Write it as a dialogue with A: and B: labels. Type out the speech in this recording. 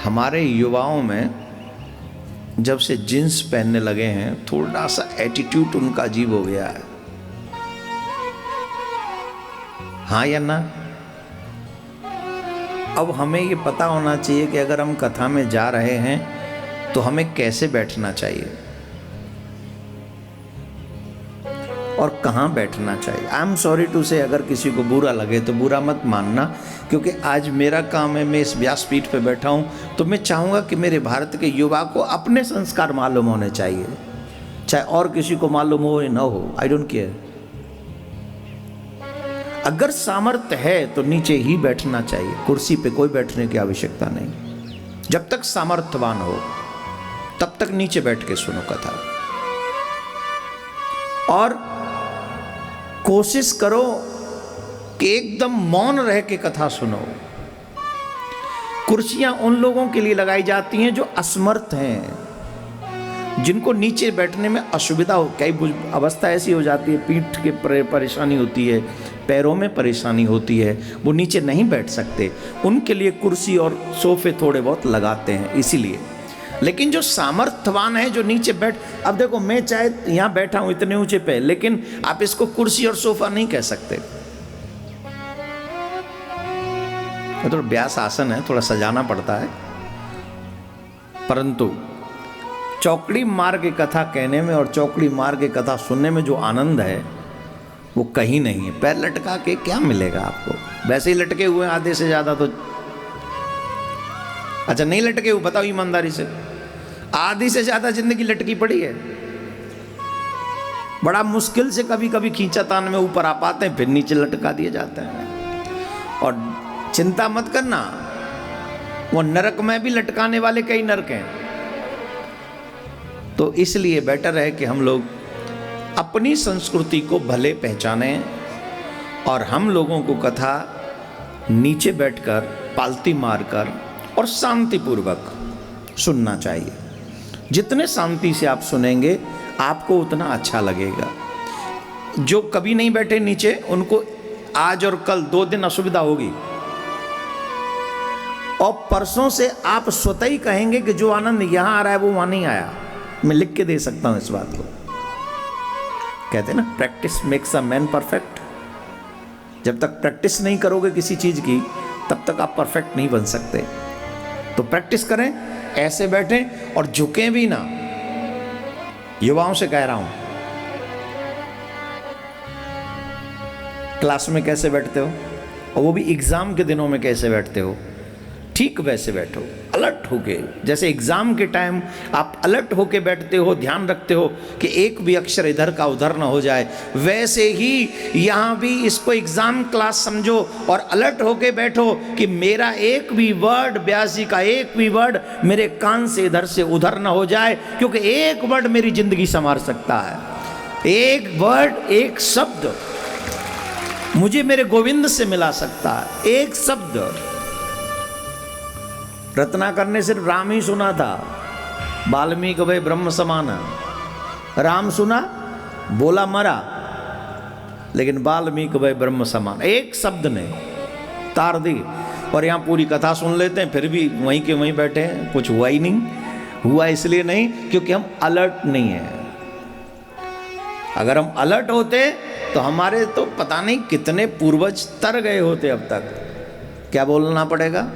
A: हमारे युवाओं में जब से जींस पहनने लगे हैं थोड़ा सा एटीट्यूड उनका अजीब हो गया है। हाँ या ना? अब हमें ये पता होना चाहिए कि अगर हम कथा में जा रहे हैं तो हमें कैसे बैठना चाहिए और कहाँ बैठना चाहिए। आई एम सॉरी टू से, अगर किसी को बुरा लगे तो बुरा मत मानना, क्योंकि आज मेरा काम है, मैं इस व्यासपीठ पे बैठा हूँ तो मैं चाहूँगा कि मेरे भारत के युवा को अपने संस्कार मालूम होने चाहिए, चाहे और किसी को मालूम हो या ना हो, आई डोंट केयर। अगर सामर्थ्य है तो नीचे ही बैठना चाहिए, कुर्सी पे कोई बैठने की आवश्यकता नहीं। जब तक सामर्थ्यवान हो तब तक नीचे बैठ के सुनो कथा, और कोशिश करो कि एकदम मौन रह के कथा सुनो। कुर्सियां उन लोगों के लिए लगाई जाती हैं जो असमर्थ हैं, जिनको नीचे बैठने में असुविधा हो। कई अवस्था ऐसी हो जाती है, पीठ के परेशानी होती है, पैरों में परेशानी होती है, वो नीचे नहीं बैठ सकते, उनके लिए कुर्सी और सोफे थोड़े बहुत लगाते हैं इसीलिए। लेकिन जो सामर्थ्यवान है, जो नीचे बैठ, अब देखो मैं चाहे यहाँ बैठा हूँ इतने ऊंचे पे, लेकिन आप इसको कुर्सी और सोफा नहीं कह सकते। तो व्यास आसन है, थोड़ा सजाना पड़ता है, परंतु चौकड़ी मार के कथा कहने में और चौकड़ी मार के कथा सुनने में जो आनंद है वो कहीं नहीं है। पैर लटका के क्या मिलेगा आपको? वैसे ही लटके हुए आधे से ज्यादा तो, अच्छा नहीं लटके हुए, बताओ ईमानदारी से, आधी से ज्यादा जिंदगी लटकी पड़ी है। बड़ा मुश्किल से कभी कभी खींचातान में ऊपर आ पाते हैं, फिर नीचे लटका दिए जाते हैं। और चिंता मत करना, वो नरक में भी लटकाने वाले कई नरक हैं। तो इसलिए बेटर है कि हम लोग अपनी संस्कृति को भले पहचानें, और हम लोगों को कथा नीचे बैठकर पालती मारकर और शांतिपूर्वक सुनना चाहिए। जितने शांति से आप सुनेंगे आपको उतना अच्छा लगेगा। जो कभी नहीं बैठे नीचे, उनको आज और कल 2 दिन असुविधा होगी, और परसों से आप स्वतः ही कहेंगे कि जो आनंद यहां आ रहा है वो वहां नहीं आया। मैं लिख के दे सकता हूं इस बात को। कहते हैं ना, practice makes a man perfect. जब तक प्रैक्टिस नहीं करोगे किसी चीज की, तब तक आप परफेक्ट नहीं बन सकते। तो प्रैक्टिस करें, ऐसे बैठें और झुकें भी ना। युवाओं से कह रहा हूं, क्लास में कैसे बैठते हो, और वो भी एग्जाम के दिनों में कैसे बैठते हो, ठीक वैसे बैठो, अलर्ट होके। जैसे एग्जाम के टाइम आप अलर्ट होके बैठते हो, ध्यान रखते हो कि एक भी अक्षर इधर का उधर ना हो जाए, वैसे ही यहाँ भी इसको एग्जाम क्लास समझो और अलर्ट होके बैठो कि मेरा एक भी वर्ड, व्यास जी का एक भी वर्ड मेरे कान से इधर से उधर ना हो जाए, क्योंकि एक वर्ड मेरी जिंदगी संवार सकता है। एक वर्ड, एक शब्द मुझे मेरे गोविंद से मिला सकता है। एक शब्द। रत्नाकर ने सिर्फ राम ही सुना था, वाल्मीकि भाई ब्रह्म समान, राम सुना बोला मरा, लेकिन वाल्मीकि भाई ब्रह्म समान एक शब्द ने तार दी। और यहाँ पूरी कथा सुन लेते हैं, फिर भी वहीं के वहीं बैठे हैं, कुछ हुआ ही नहीं। हुआ इसलिए नहीं क्योंकि हम अलर्ट नहीं हैं। अगर हम अलर्ट होते तो हमारे तो पता नहीं कितने पूर्वज तर गए होते अब तक। क्या बोलना पड़ेगा?